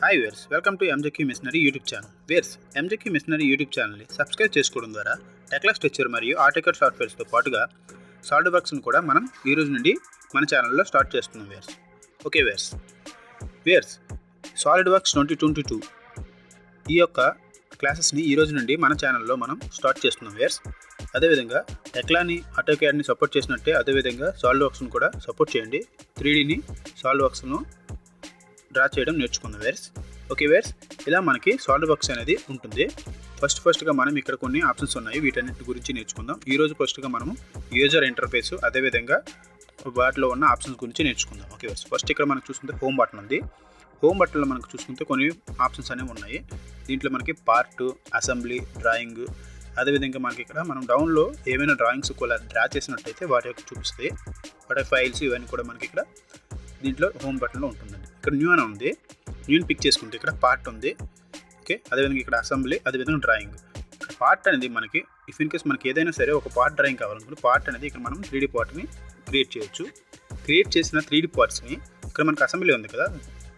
Hi viewers, welcome to MJQ machinery YouTube channel. Viewers, MJQ machinery YouTube ఛానల్ని subscribe చేసుకోవడం ద్వారా Tekla structure మరియు AutoCAD సాఫ్ట్వేర్స్తో పాటుగా సాలిడ్వర్క్స్ని కూడా మనం ఈ రోజు నుండి మన ఛానల్లో స్టార్ట్ చేస్తున్నాం. ఓకే వేర్స్ సాలిడ్వర్క్స్ 2022 ఈ యొక్క క్లాసెస్ని ఈ రోజు నుండి మన ఛానల్లో మనం స్టార్ట్ చేస్తున్నాం. అదేవిధంగా టెక్లాని ఆటోకాడ్ని సపోర్ట్ చేసినట్టే అదేవిధంగా సాలిడ్వర్క్స్ని కూడా సపోర్ట్ చేయండి. 3Dని సాలిడ్వర్క్స్ను డ్రా చేయడం నేర్చుకుందాం. ఓకే ఇలా మనకి సాలిడ్వర్క్స్ అనేది ఉంటుంది. ఫస్ట్గా మనం ఇక్కడ కొన్ని ఆప్షన్స్ ఉన్నాయి, వీటన్నిటి గురించి నేర్చుకుందాం. ఈరోజు ఫస్ట్గా మనము యూజర్ ఇంటర్ఫేస్ అదేవిధంగా వాటిలో ఉన్న ఆప్షన్స్ గురించి నేర్చుకుందాం. ఓకే ఫస్ట్ ఇక్కడ మనకు చూసుకుంటే హోమ్ బటన్ ఉంది. హోమ్ బటన్లో మనకు చూసుకుంటే కొన్ని ఆప్షన్స్ అనేవి ఉన్నాయి. దీంట్లో మనకి పార్ట్, అసెంబ్లీ, డ్రాయింగ్, అదేవిధంగా మనకి ఇక్కడ మనం డౌన్లో ఏమైనా డ్రాయింగ్స్ కూడా డ్రా చేసినట్టయితే వాటి యొక్క చూపిస్తాయి. వాటి ఫైల్స్ ఇవన్నీ కూడా మనకి ఇక్కడ దీంట్లో హోమ్ బటన్లో ఉంటుందండి. ఇక్కడ న్యూ అని ఉంది, న్యూని పిక్ చేసుకుంటే ఇక్కడ పార్ట్ ఉంది. ఓకే అదేవిధంగా ఇక్కడ అసెంబ్లీ, అదేవిధంగా డ్రాయింగ్. పార్ట్ అనేది మనకి ఇఫ్ ఇన్ కేస్ మనకి ఏదైనా సరే ఒక పార్ట్ డ్రాయింగ్ కావాలనుకుంటే పార్ట్ అనేది ఇక్కడ మనం 3D పార్ట్ని క్రియేట్ చేయొచ్చు. క్రియేట్ చేసిన 3D పార్ట్స్ని ఇక్కడ మనకి అసెంబ్లీ ఉంది కదా,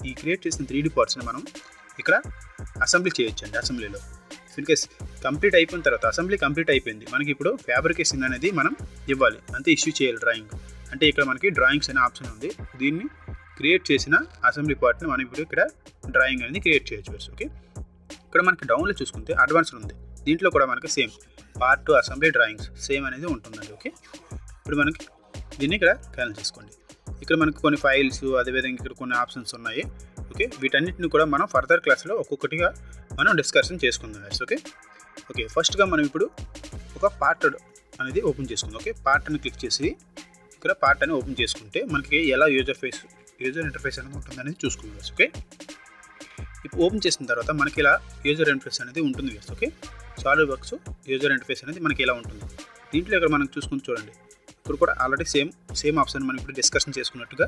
ఈ క్రియేట్ చేసిన 3D పార్ట్స్ని మనం ఇక్కడ అసెంబ్లీ చేయొచ్చు అండి. అసెంబ్లీలో ఇఫ్ ఇన్ కేస్ కంప్లీట్ అయిపోయిన తర్వాత అసెంబ్లీ కంప్లీట్ అయిపోయింది, మనకి ఇప్పుడు ఫ్యాబ్రికేషన్ అనేది మనం ఇవ్వాలి, అంతే ఇష్యూ చేయాలి డ్రాయింగ్. అంటే ఇక్కడ మనకి డ్రాయింగ్స్ అనే ఆప్షన్ ఉంది. దీన్ని క్రియేట్ చేసిన అసెంబ్లీ పార్ట్ని మనం ఇప్పుడు ఇక్కడ డ్రాయింగ్ అనేది క్రియేట్ చేయొచ్చు. ఓకే ఇక్కడ మనకి డౌన్లో చూసుకుంటే అడ్వాన్స్ ఉంది. దీంట్లో కూడా మనకి same part, assembly, drawings same అనేది ఉంటుందండి. ఓకే ఇప్పుడు మనకి దీన్ని ఇక్కడ క్యాన్సిల్ చేసుకోండి. ఇక్కడ మనకి కొన్ని ఫైల్స్ అదేవిధంగా ఇక్కడ కొన్ని ఆప్షన్స్ ఉన్నాయి. ఓకే వీటన్నిటిని కూడా మనం ఫర్దర్ క్లాస్లో ఒక్కొక్కటిగా మనం డిస్కషన్ చేసుకుందాం. ఓకే ఫస్ట్గా మనం ఇప్పుడు ఒక పార్ట్ అనేది ఓపెన్ చేసుకుందాం. ఓకే పార్ట్ అని క్లిక్ చేసి ఇక్కడ పార్ట్ అని ఓపెన్ చేసుకుంటే మనకి ఎలా యూజర్ ఇంటర్ఫేస్ అనేది ఉంటుందనేది చూసుకుందాం. ఓకే ఇప్పుడు ఓపెన్ చేసిన తర్వాత మనకి ఇలా యూజర్ ఇంటర్ఫేస్ అనేది ఉంటుంది. ఓకే సాలిడ్వర్క్స్ యూజర్ ఇంటర్ఫేస్ అనేది మనకి ఇలా ఉంటుంది. దీంట్లో ఇక్కడ మనం చూసుకుని చూడండి, ఇప్పుడు కూడా ఆల్రెడీ సేమ్ ఆప్షన్ మనం ఇప్పుడు డిస్కషన్ చేసుకున్నట్టుగా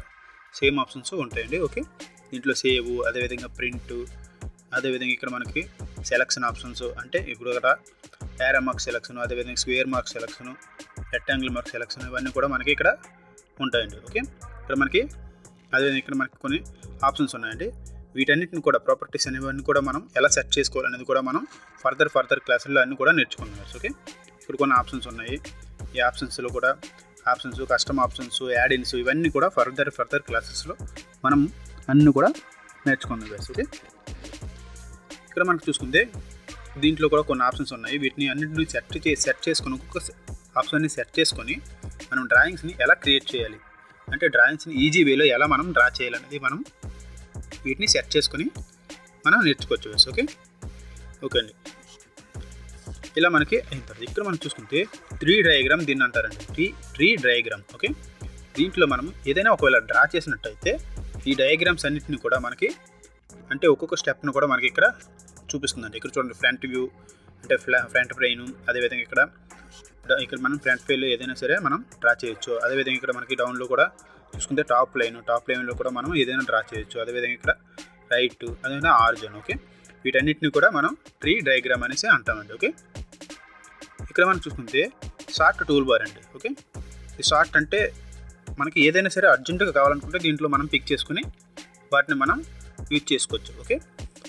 సేమ్ ఆప్షన్స్ ఉంటాయండి. ఓకే దీంట్లో సేవ్, అదేవిధంగా ప్రింట్, అదేవిధంగా ఇక్కడ మనకి సెలక్షన్ ఆప్షన్స్, అంటే ఇప్పుడు ఇక్కడ యారో మార్క్ సెలక్షన్, అదేవిధంగా square mark selection, rectangle mark selection, ఇవన్నీ కూడా మనకి ఇక్కడ ఉంటాయండి. ఓకే ఇక్కడ మనకి అదేవిధంగా ఇక్కడ మనకి కొన్ని ఆప్షన్స్ ఉన్నాయండి. వీటన్నిటిని కూడా ప్రాపర్టీస్ అనేవన్నీ కూడా మనం ఎలా సెట్ చేసుకోవాలనేది కూడా మనం ఫర్దర్ క్లాసుల్లో అన్నీ కూడా నేర్చుకుందాం. ఓకే ఇక్కడ కొన్ని ఆప్షన్స్ ఉన్నాయి. ఈ ఆప్షన్స్లో కూడా ఆప్షన్స్, కస్టమ్ ఆప్షన్స్, యాడ్ ఇన్స్, ఇవన్నీ కూడా ఫర్దర్ క్లాసెస్లో మనం అన్నీ కూడా నేర్చుకుందాం. ఓకే ఇక్కడ మనకు చూసుకుంటే దీంట్లో కూడా కొన్ని ఆప్షన్స్ ఉన్నాయి. వీటిని అన్నింటినీ సెట్ చేసుకొని ఒక్కొక్క ఆప్షన్ని సెట్ చేసుకొని మనం డ్రాయింగ్స్ని ఎలా క్రియేట్ చేయాలి, అంటే డ్రాయింగ్స్ని ఈజీ వేలో ఎలా మనం డ్రా చేయాలనేది మనం వీటిని సెట్ చేసుకొని మనం నేర్చుకోవచ్చు. ఓకే అండి ఇలా మనకి అయిన తర్వాత ఇక్కడ మనం చూసుకుంటే ట్రీ డయాగ్రామ్ దీన్ని అంటారండి. Tree diagram. ఓకే దీంట్లో మనం ఏదైనా ఒకవేళ డ్రా చేసినట్టయితే ఈ డయాగ్రామ్స్ అన్నింటినీ కూడా మనకి అంటే ఒక్కొక్క స్టెప్ను కూడా మనకి ఇక్కడ చూపిస్తుందండి. ఇక్కడ చూడండి ఫ్రంట్ వ్యూ అంటే ఫ్రంట్ ప్లేన్, అదేవిధంగా ఇక్కడ మనం ఫ్రంట్ ప్లేన్లో ఏదైనా సరే మనం డ్రా చేయొచ్చు. అదేవిధంగా ఇక్కడ మనకి డౌన్లో కూడా చూసుకుంటే టాప్ లైన్లో కూడా మనం ఏదైనా డ్రా చేయొచ్చు. అదేవిధంగా ఇక్కడ రైట్, అదేవిధంగా ఆరిజిన్. ఓకే వీటన్నిటిని కూడా మనం ట్రీ డయాగ్రామ్ అనేసి అంటామండి. ఓకే ఇక్కడ మనం చూసుకుంటే షార్ట్ టూల్ బార్ అండి. ఓకే ఈ షార్ట్ అంటే మనకి ఏదైనా సరే అర్జెంటుగా కావాలనుకుంటే దీంట్లో మనం పిక్ చేసుకుని వాటిని మనం యూజ్ చేసుకోవచ్చు. ఓకే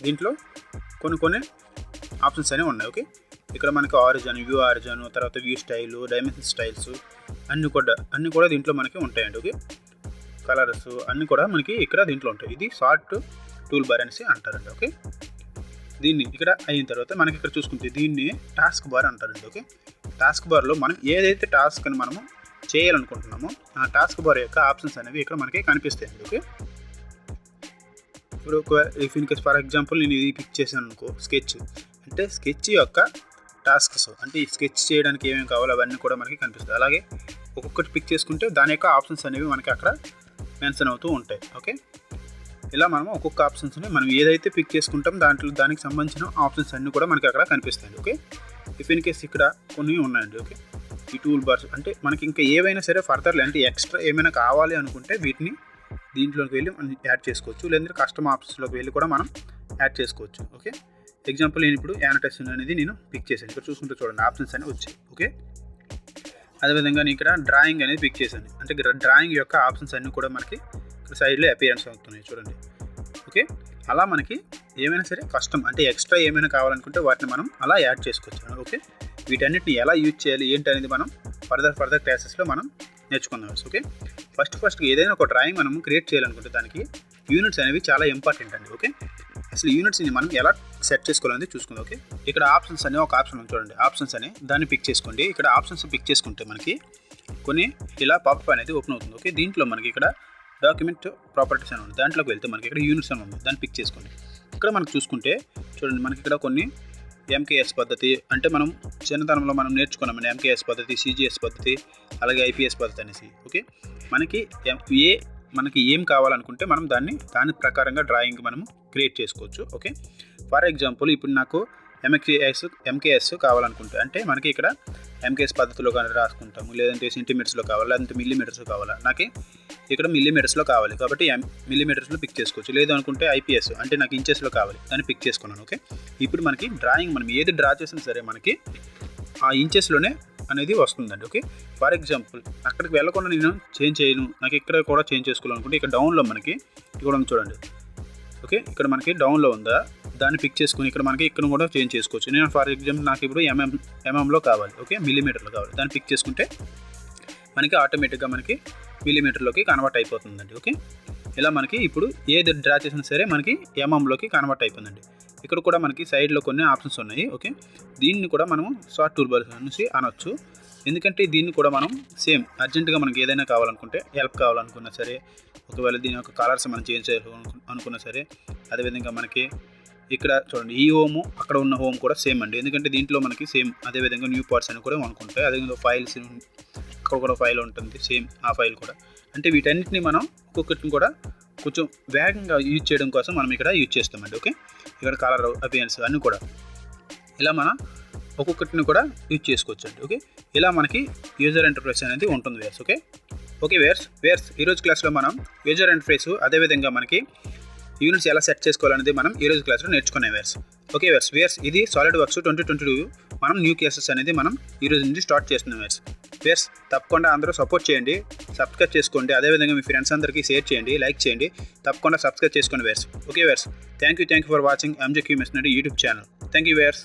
దీంట్లో కొన్ని ఆప్షన్స్ అనేవి ఉన్నాయి. ఓకే ఇక్కడ మనకి ఆరిజిన్, వ్యూ ఆరిజిన్, తర్వాత వ్యూ స్టైల్, డైమెన్షన్ స్టైల్స్ అన్నీ కూడా దీంట్లో మనకి ఉంటాయండి. ఓకే కలర్స్ అన్నీ కూడా మనకి ఇక్కడ దీంట్లో ఉంటాయి. ఇది షార్ట్ టూల్ బార్ అనేసి అంటారండి. ఓకే దీన్ని ఇక్కడ అయిన తర్వాత మనకి ఇక్కడ చూసుకుంటే దీన్ని టాస్క్ బార్ అంటారండి. ఓకే టాస్క్ బార్లో మనం ఏదైతే టాస్క్ని మనము చేయాలనుకుంటున్నామో ఆ టాస్క్ బార్ యొక్క ఆప్షన్స్ అనేవి ఇక్కడ మనకి కనిపిస్తాయండి. ఓకే ఇప్పుడు if in case for example నేను ఇది పిక్ చేశాను అనుకో, స్కెచ్ అంటే స్కెచ్ యొక్క టాస్క్స్, అంటే ఈ స్కెచ్ చేయడానికి ఏమేమి కావాలో అవన్నీ కూడా మనకి కనిపిస్తాయి. అలాగే ఒక్కొక్కటి పిక్ చేసుకుంటే దాని యొక్క ఆప్షన్స్ అనేవి మనకి అక్కడ మెన్షన్ అవుతూ ఉంటాయి. ఓకే ఇలా మనం ఒక్కొక్క ఆప్షన్స్ని మనం ఏదైతే పిక్ చేసుకుంటాం దానికి సంబంధించిన ఆప్షన్స్ అన్నీ కూడా మనకి అక్కడ కనిపిస్తాయండి. ఓకే ఇఫ్ ఇన్ కేస్ ఇక్కడ కొన్ని ఉన్నాయండి. ఓకే ఈ టూల్ బార్స్ అంటే మనకి ఇంకా ఏవైనా సరే ఫర్దర్లీ అంటే ఎక్స్ట్రా ఏమైనా కావాలి అనుకుంటే వీటిని దీంట్లోకి వెళ్ళి మనం యాడ్ చేసుకోవచ్చు, లేదంటే కస్టమ్ ఆప్షన్స్లోకి వెళ్ళి కూడా మనం యాడ్ చేసుకోవచ్చు. ఓకే ఎగ్జాంపుల్ నేను ఇప్పుడు యానిటేషన్ అనేది నేను పిక్ చేశాను. ఇక్కడ చూసుకుంటే చూడండి ఆప్షన్స్ అనేవి వచ్చాయి. ఓకే అదేవిధంగా నేను ఇక్కడ డ్రాయింగ్ అనేది పిక్ చేశాను, అంటే డ్రాయింగ్ యొక్క ఆప్షన్స్ అన్నీ కూడా మనకి ఇక్కడ సైడ్లో అపియరెన్స్ అవుతున్నాయి చూడండి. ఓకే అలా మనకి ఏమైనా సరే కస్టమ్ అంటే ఎక్స్ట్రా ఏమైనా కావాలనుకుంటే వాటిని మనం అలా యాడ్ చేసుకోవచ్చు. ఓకే, వీటన్నిటిని ఎలా యూజ్ చేయాలి ఏంటి అనేది మనం ఫర్దర్ క్లాసెస్లో మనం నేర్చుకుందాం. ఓకే, ఫస్ట్ ఏదైనా ఒక డ్రాయింగ్ మనం క్రియేట్ చేయాలనుకుంటే దానికి యూనిట్స్ అనేవి చాలా ఇంపార్టెంట్ అండి. ఓకే, అసలు యూనిట్స్ని మనం ఎలా సెట్ చేసుకోవాలనేది చూసుకుందాం. ఓకే, ఇక్కడ ఆప్షన్స్ అనే ఒక ఆప్షన్ ఉంది చూడండి, ఆప్షన్స్ అనే దాన్ని పిక్ చేసుకోండి. ఇక్కడ ఆప్షన్స్ పిక్ చేసుకుంటే మనకి కొన్ని ఇలా పాపప్ అనేది ఓపెన్ అవుతుంది. ఓకే, దీంట్లో మనకి ఇక్కడ డాక్యుమెంట్ ప్రాపర్టీస్ అని ఉంది, దాంట్లోకి వెళ్తే మనకి ఇక్కడ యూనిట్స్ అని ఉంది, దాన్ని పిక్ చేసుకోండి. ఇక్కడ మనకు చూసుకుంటే చూడండి, మనకి ఇక్కడ కొన్ని ఎంకేఎస్ పద్ధతి అంటే మనం చిన్నతనంలో మనం నేర్చుకున్నామండి, ఎంకేఎస్ పద్ధతి, సిజిఎస్ పద్ధతి, అలాగే ఐపీఎస్ పద్ధతి అనేసి. ఓకే, మనకి ఏం కావాలనుకుంటే మనం దాని ప్రకారంగా డ్రాయింగ్ మనం క్రియేట్ చేసుకోవచ్చు. ఓకే, ఫర్ ఎగ్జాంపుల్ ఇప్పుడు నాకు ఎంకేఎస్ కావాలనుకుంటే అంటే మనకి ఇక్కడ ఎంకేఎస్ పద్ధతిలో కానీ రాసుకుంటాము, లేదంటే సెంటీమీటర్స్లో కావాలి, లేదంటే మిల్లీమీటర్స్లో కావాలా, నాకు ఇక్కడ మిల్లీమీటర్స్లో కావాలి కాబట్టి మిల్లీమీటర్స్లో పిక్ చేసుకోవచ్చు. లేదు అనుకుంటే ఐపీఎస్ అంటే నాకు ఇంచెస్లో కావాలి, దాన్ని పిక్ చేసుకున్నాను. ఓకే, ఇప్పుడు మనకి డ్రాయింగ్ మనం ఏది డ్రా చేసినా సరే మనకి ఆ ఇంచెస్లోనే అనేది వస్తుందండి. ఓకే, ఫర్ ఎగ్జాంపుల్ అక్కడికి వెళ్ళకుండా నేను చేంజ్ చేయను, నాకు ఇక్కడ కూడా చేంజ్ చేసుకోవాలనుకుంటే ఇక్కడ డౌన్లో మనకి ఇక్కడ ఉంది చూడండి. ఓకే, ఇక్కడ మనకి డౌన్లో ఉందా, దాన్ని పిక్ చేసుకుని ఇక్కడ కూడా చేంజ్ చేసుకోవచ్చు. నేను ఫర్ ఎగ్జాంపుల్ నాకు ఇప్పుడు ఎంఎంలో కావాలి, ఓకే మిల్లీమీటర్లో కావాలి, దాన్ని పిక్ చేసుకుంటే మనకి ఆటోమేటిక్గా మనకి మిల్లీమీటర్లోకి కన్వర్ట్ అయిపోతుందండి. ఓకే, ఇలా మనకి ఇప్పుడు ఏది డ్రా చేసినా సరే మనకి ఎంఎంలోకి కన్వర్ట్ అయిపోతుందండి. ఇక్కడ కూడా మనకి సైడ్లో కొన్ని ఆప్షన్స్ ఉన్నాయి. ఓకే, దీన్ని కూడా మనం షార్ట్ టూల్ బార్ నుంచి అనొచ్చు, ఎందుకంటే దీన్ని కూడా మనం సేమ్ అర్జెంటుగా మనకి ఏదైనా కావాలనుకుంటే హెల్ప్ కావాలనుకున్నా సరే, ఒకవేళ దీని యొక్క కలర్స్ మనం చేంజ్ చేయాలనుకున్నా సరే, అదేవిధంగా మనకి ఇక్కడ చూడండి ఈ హోము అక్కడ ఉన్న హోమ్ కూడా సేమ్ అండి, ఎందుకంటే దీంట్లో మనకి సేమ్ అదేవిధంగా న్యూ పార్ట్స్ అని కూడా అనుకుంటాయి, అదేవిధంగా ఫైల్స్ అక్కడ కూడా ఫైల్ ఉంటుంది సేమ్ ఆ ఫైల్ కూడా. అంటే వీటన్నిటిని మనం ఒక్కొక్కటిని కూడా కొంచెం వేగంగా యూజ్ చేయడం కోసం మనం ఇక్కడ యూజ్ చేస్తామండి. ఓకే, ఇక్కడ కలర్ అపియరెన్స్ అన్నీ కూడా ఇలా మనం ఒక్కొక్కటిని కూడా యూజ్ చేసుకోవచ్చు అండి. ఓకే, ఇలా మనకి యూజర్ ఇంటర్ఫేస్ అనేది ఉంటుంది వేర్స్. ఓకే వేర్స్ ఈరోజు క్లాస్లో మనం యూజర్ ఇంటర్ఫేస్ అదేవిధంగా మనకి యూనిట్స్ ఎలా సెట్ చేసుకోవాలనేది మనం ఈరోజు క్లాస్లో నేర్చుకునే వేర్స్. ఓకే వేర్స్ ఇది సాలిడ్వర్క్స్ 2022 మనం న్యూ కేసెస్ అనేది మనం ఈరోజు నుంచి స్టార్ట్ చేస్తున్నాం వేర్స్ తప్పకుండా అందరూ సపోర్ట్ చేయండి, సబ్స్క్రైబ్ చేసుకోండి, అదేవిధంగా మీ ఫ్రెండ్స్ అందరికీ షేర్ చేయండి, లైక్ చేయండి, తప్పకుండా సబ్స్క్రైబ్ చేసుకోండి viewers. Okay thank you for watching MJQ machinery YouTube channel. Thank you wears.